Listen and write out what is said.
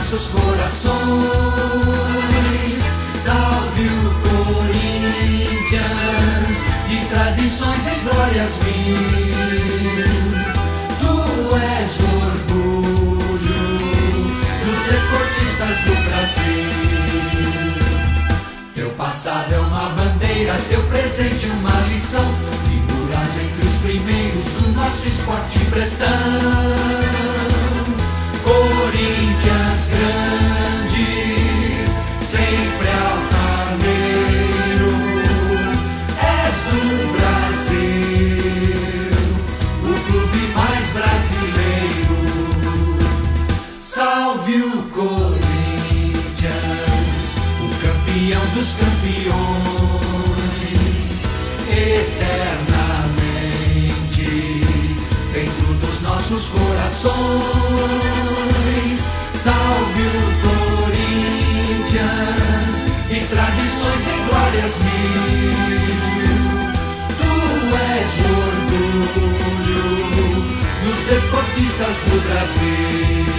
nossos corações. Salve o Corinthians, de tradições e glórias mil. Tu és o orgulho dos desportistas do Brasil. Teu passado é uma bandeira, teu presente uma lição. Figuras entre os primeiros do nosso esporte bretão. Corinthians grande, sempre altaneiro, és do Brasil, o clube mais brasileiro. Salve o Corinthians, o campeão dos campeões, eternamente dentro dos nossos corações. Salve o Corinthians, de tradições e glórias mil. Tu és o orgulho dos desportistas do Brasil.